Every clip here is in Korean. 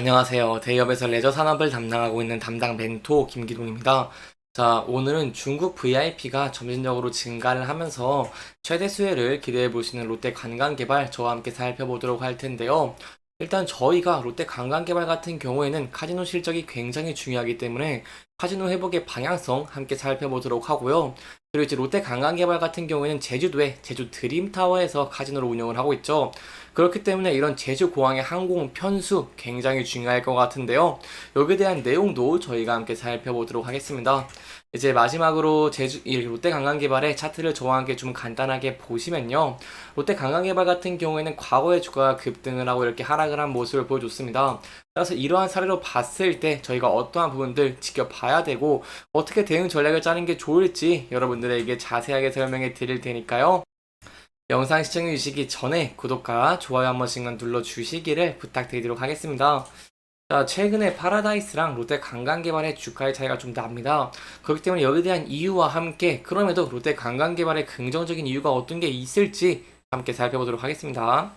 안녕하세요. 대기업에서 레저 산업을 담당하고 있는 담당 멘토 김기동입니다. 자, 오늘은 중국 VIP가 점진적으로 증가를 하면서 최대 수혜를 기대해 보시는 롯데 관광개발 저와 함께 살펴보도록 할 텐데요. 일단 저희가 롯데 관광개발 같은 경우에는 카지노 실적이 굉장히 중요하기 때문에 카지노 회복의 방향성 함께 살펴보도록 하고요. 그리고 이제 롯데 관광개발 같은 경우에는 제주도에 제주 드림타워에서 카지노를 운영을 하고 있죠. 그렇기 때문에 이런 제주 공항의 항공 편수 굉장히 중요할 것 같은데요. 여기에 대한 내용도 저희가 함께 살펴보도록 하겠습니다. 이제 마지막으로 이 롯데 관광개발의 차트를 저와 함께 좀 간단하게 보시면요. 롯데 관광개발 같은 경우에는 과거의 주가가 급등을 하고 이렇게 하락을 한 모습을 보여줬습니다. 따라서 이러한 사례로 봤을 때 저희가 어떠한 부분들 지켜봐야 되고 어떻게 대응 전략을 짜는 게 좋을지 여러분들에게 자세하게 설명해 드릴 테니까요. 영상 시청해 주시기 전에 구독과 좋아요 한 번씩만 눌러주시기를 부탁드리도록 하겠습니다. 자, 최근에 파라다이스랑 롯데 관광개발의 주가의 차이가 좀 납니다. 그렇기 때문에 여기에 대한 이유와 함께 그럼에도 롯데 관광개발의 긍정적인 이유가 어떤 게 있을지 함께 살펴보도록 하겠습니다.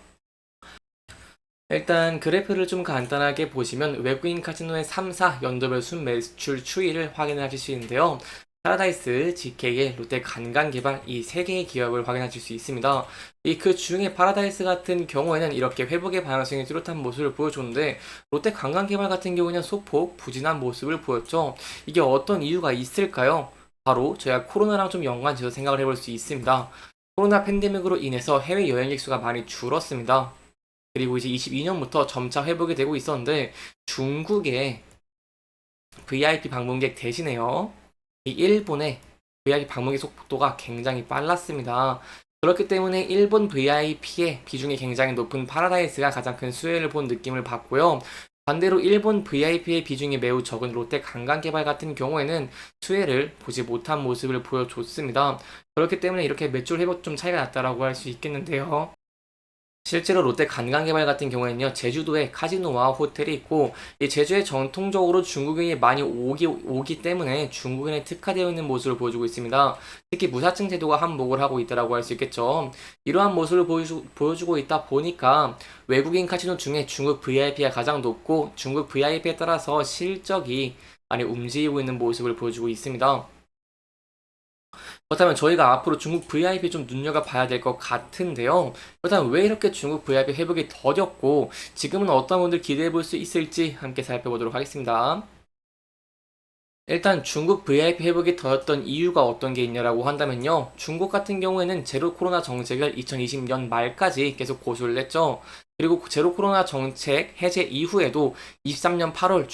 일단 그래프를 좀 간단하게 보시면 외국인 카지노의 3사 연도별 순매출 추이를 확인을 하실 수 있는데요. 파라다이스, GK, 롯데 관광개발 이 세 개의 기업을 확인하실 수 있습니다. 이 그 중에 파라다이스 같은 경우에는 이렇게 회복의 방향성이 뚜렷한 모습을 보여줬는데 롯데 관광개발 같은 경우에는 소폭 부진한 모습을 보였죠. 이게 어떤 이유가 있을까요? 바로 저희가 코로나랑 좀 연관지어서 생각을 해볼 수 있습니다. 코로나 팬데믹으로 인해서 해외 여행객 수가 많이 줄었습니다. 그리고 이제 22년부터 점차 회복이 되고 있었는데 중국의 VIP 방문객 대신에요. 이 일본의 VIP 방문객 속도가 굉장히 빨랐습니다. 그렇기 때문에 일본 VIP의 비중이 굉장히 높은 파라다이스가 가장 큰 수혜를 본 느낌을 받고요. 반대로 일본 VIP의 비중이 매우 적은 롯데 관광개발 같은 경우에는 수혜를 보지 못한 모습을 보여줬습니다. 그렇기 때문에 이렇게 매출 회복 좀 차이가 났다라고 할 수 있겠는데요. 실제로 롯데 관광개발 같은 경우에는요, 제주도에 카지노와 호텔이 있고, 이 제주에 전통적으로 중국인이 많이 오기 때문에 중국인에 특화되어 있는 모습을 보여주고 있습니다. 특히 무사증 제도가 한몫을 하고 있다고 할 수 있겠죠. 이러한 모습을 보여주고 있다 보니까 외국인 카지노 중에 중국 VIP가 가장 높고, 중국 VIP에 따라서 실적이 많이 움직이고 있는 모습을 보여주고 있습니다. 그렇다면 저희가 앞으로 중국 VIP 좀 눈여겨봐야 될 것 같은데요. 그렇다면 왜 이렇게 중국 VIP 회복이 더뎠고 지금은 어떤 분들 기대해 볼 수 있을지 함께 살펴보도록 하겠습니다. 일단 중국 VIP 회복이 더뎠던 이유가 어떤 게 있냐라고 한다면요. 중국 같은 경우에는 제로 코로나 정책을 2020년 말까지 계속 고수를 했죠. 그리고 제로 코로나 정책 해제 이후에도 23년 8월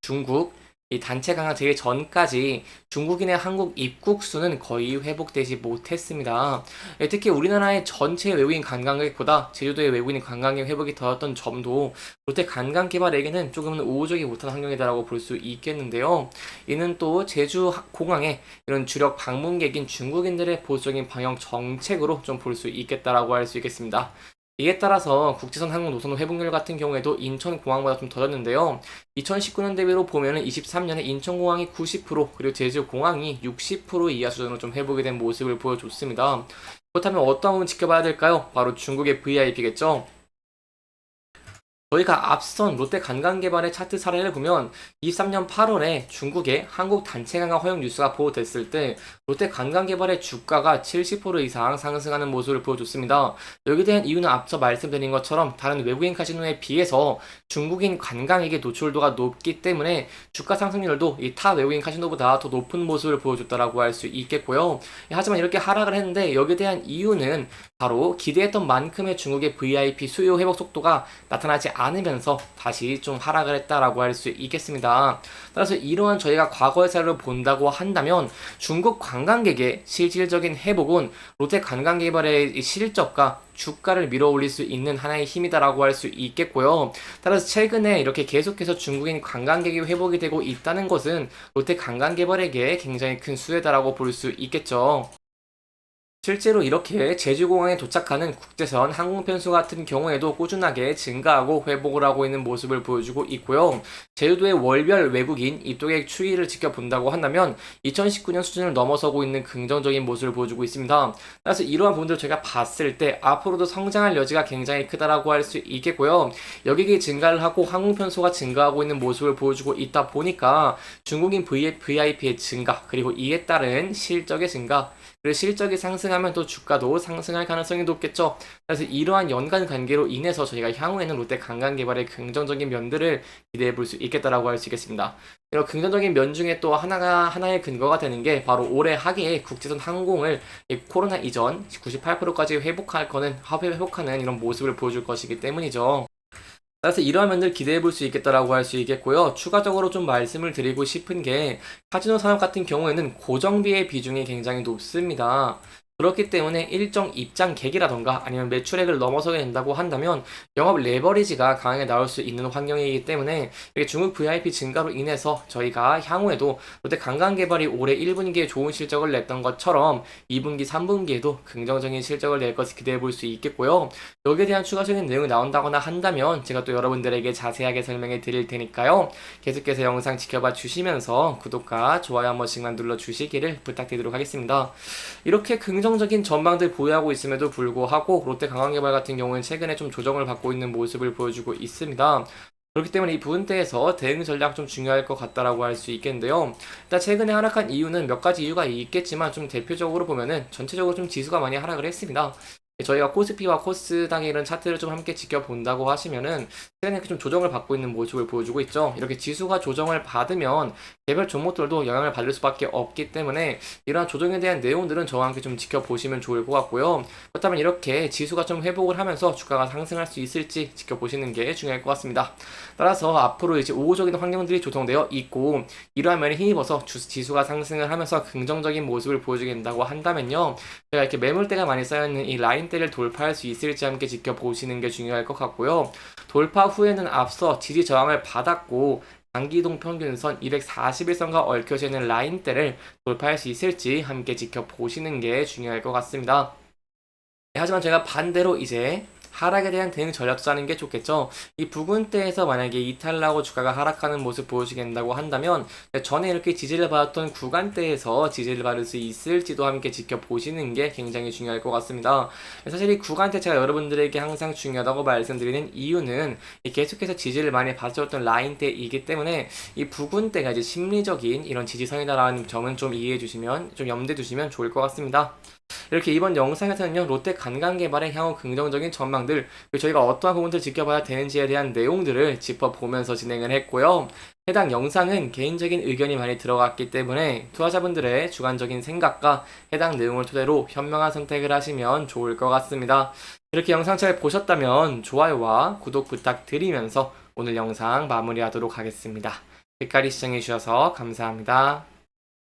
중국, 이 단체 강화 되기 전까지 중국인의 한국 입국 수는 거의 회복되지 못했습니다. 특히 우리나라의 전체 외국인 관광객보다 제주도의 외국인 관광객 회복이 더웠던 점도 롯데 관광개발에게는 조금은 우호적이 못한 환경이다라고 볼 수 있겠는데요. 이는 또 제주 공항에 이런 주력 방문객인 중국인들의 보수적인 방역 정책으로 좀 볼 수 있겠다라고 할 수 있겠습니다. 이에 따라서 국제선 항공 노선 회복률 같은 경우에도 인천공항보다 좀 더졌는데요. 2019년 대비로 보면은 23년에 인천공항이 90% 그리고 제주공항이 60% 이하 수준으로 좀 회복이 된 모습을 보여줬습니다. 그렇다면 어떤 부분 지켜봐야 될까요? 바로 중국의 VIP겠죠. 저희가 앞선 롯데 관광개발의 차트 사례를 보면 23년 8월에 중국의 한국 단체 관광 허용 뉴스가 보도됐을 때 롯데 관광개발의 주가가 70% 이상 상승하는 모습을 보여줬습니다. 여기에 대한 이유는 앞서 말씀드린 것처럼 다른 외국인 카지노에 비해서 중국인 관광객의 노출도가 높기 때문에 주가 상승률도 이 타 외국인 카지노보다 더 높은 모습을 보여줬다라고 할 수 있겠고요. 하지만 이렇게 하락을 했는데 여기에 대한 이유는 바로 기대했던 만큼의 중국의 VIP 수요 회복 속도가 나타나지 않으면서 다시 좀 하락을 했다라고 할 수 있겠습니다. 따라서 이러한 저희가 과거의 사례를 본다고 한다면 중국 관광객의 실질적인 회복은 롯데 관광개발의 실적과 주가를 밀어올릴 수 있는 하나의 힘이다라고 할 수 있겠고요. 따라서 최근에 이렇게 계속해서 중국인 관광객이 회복이 되고 있다는 것은 롯데 관광개발에게 굉장히 큰 수혜다라고 볼 수 있겠죠. 실제로 이렇게 제주공항에 도착하는 국제선 항공편수 같은 경우에도 꾸준하게 증가하고 회복을 하고 있는 모습을 보여주고 있고요. 제주도의 월별 외국인 입국액 추이를 지켜본다고 한다면 2019년 수준을 넘어서고 있는 긍정적인 모습을 보여주고 있습니다. 따라서 이러한 부분들을 저희가 봤을 때 앞으로도 성장할 여지가 굉장히 크다라고 할 수 있겠고요. 여객이 증가를 하고 항공편수가 증가하고 있는 모습을 보여주고 있다 보니까 중국인 VIP의 증가, 그리고 이에 따른 실적의 증가, 그리고 실적이 상승하면 또 주가도 상승할 가능성이 높겠죠. 그래서 이러한 연관 관계로 인해서 저희가 향후에는 롯데 관광개발의 긍정적인 면들을 기대해 볼 수 있겠다라고 할 수 있겠습니다. 이런 긍정적인 면 중에 또 하나의 근거가 되는 게 바로 올해 하계에 국제선 항공을 코로나 이전 98%까지 회복하는 이런 모습을 보여줄 것이기 때문이죠. 따라서 이러한 면들 기대해 볼 수 있겠다라고 할 수 있겠고요. 추가적으로 좀 말씀을 드리고 싶은 게 카지노 산업 같은 경우에는 고정비의 비중이 굉장히 높습니다. 그렇기 때문에 일정 입장 객이라던가 아니면 매출액을 넘어서게 된다고 한다면 영업 레버리지가 강하게 나올 수 있는 환경이기 때문에 이렇게 중국 VIP 증가로 인해서 저희가 향후에도 롯데 관광개발이 올해 1분기에 좋은 실적을 냈던 것처럼 2분기, 3분기에도 긍정적인 실적을 낼 것을 기대해 볼 수 있겠고요. 여기에 대한 추가적인 내용이 나온다거나 한다면 제가 또 여러분들에게 자세하게 설명해 드릴 테니까요. 계속해서 영상 지켜봐 주시면서 구독과 좋아요 한 번씩만 눌러 주시기를 부탁드리도록 하겠습니다. 이렇게 긍정적인 전망들 보유하고 있음에도 불구하고 롯데 관광개발 같은 경우는 최근에 좀 조정을 받고 있는 모습을 보여주고 있습니다. 그렇기 때문에 이 부분대에서 대응 전략 좀 중요할 것 같다라고 할 수 있겠는데요. 일단 최근에 하락한 이유는 몇 가지 이유가 있겠지만 좀 대표적으로 보면은 전체적으로 좀 지수가 많이 하락을 했습니다. 저희가 코스피와 코스닥의 이런 차트를 좀 함께 지켜본다고 하시면은 최근에 좀 조정을 받고 있는 모습을 보여주고 있죠. 이렇게 지수가 조정을 받으면 개별 종목들도 영향을 받을 수밖에 없기 때문에 이러한 조정에 대한 내용들은 저와 함께 좀 지켜보시면 좋을 것 같고요. 그렇다면 이렇게 지수가 좀 회복을 하면서 주가가 상승할 수 있을지 지켜보시는 게 중요할 것 같습니다. 따라서 앞으로 이제 우호적인 환경들이 조성되어 있고 이러한 면에 힘입어서 지수가 상승을 하면서 긍정적인 모습을 보여주게 된다고 한다면요. 제가 이렇게 매물대가 많이 쌓여있는 이 라인대를 돌파할 수 있을지 함께 지켜보시는 게 중요할 것 같고요. 돌파 후에는 앞서 지지 저항을 받았고 단기이동 평균선 241선과 얽혀져 있는 라인대를 돌파할 수 있을지 함께 지켜보시는 게 중요할 것 같습니다. 하지만 제가 반대로 이제 하락에 대한 대응 전략 짜는 게 좋겠죠. 이 부근대에서 만약에 이탈하고 주가가 하락하는 모습 보여주게 된다고 한다면 전에 이렇게 지지를 받았던 구간대에서 지지를 받을 수 있을지도 함께 지켜보시는 게 굉장히 중요할 것 같습니다. 사실 이 구간대 제가 여러분들에게 항상 중요하다고 말씀드리는 이유는 계속해서 지지를 많이 받았던 라인대이기 때문에 이 부근대가 이제 심리적인 이런 지지선이다라는 점은 좀 이해해 주시면, 좀 염두에 두시면 좋을 것 같습니다. 이렇게 이번 영상에서는요, 롯데 관광개발의 향후 긍정적인 전망들, 그리고 저희가 어떠한 부분들 지켜봐야 되는지에 대한 내용들을 짚어보면서 진행을 했고요. 해당 영상은 개인적인 의견이 많이 들어갔기 때문에 투자자분들의 주관적인 생각과 해당 내용을 토대로 현명한 선택을 하시면 좋을 것 같습니다. 이렇게 영상 잘 보셨다면 좋아요와 구독 부탁드리면서 오늘 영상 마무리하도록 하겠습니다. 끝까지 시청해주셔서 감사합니다.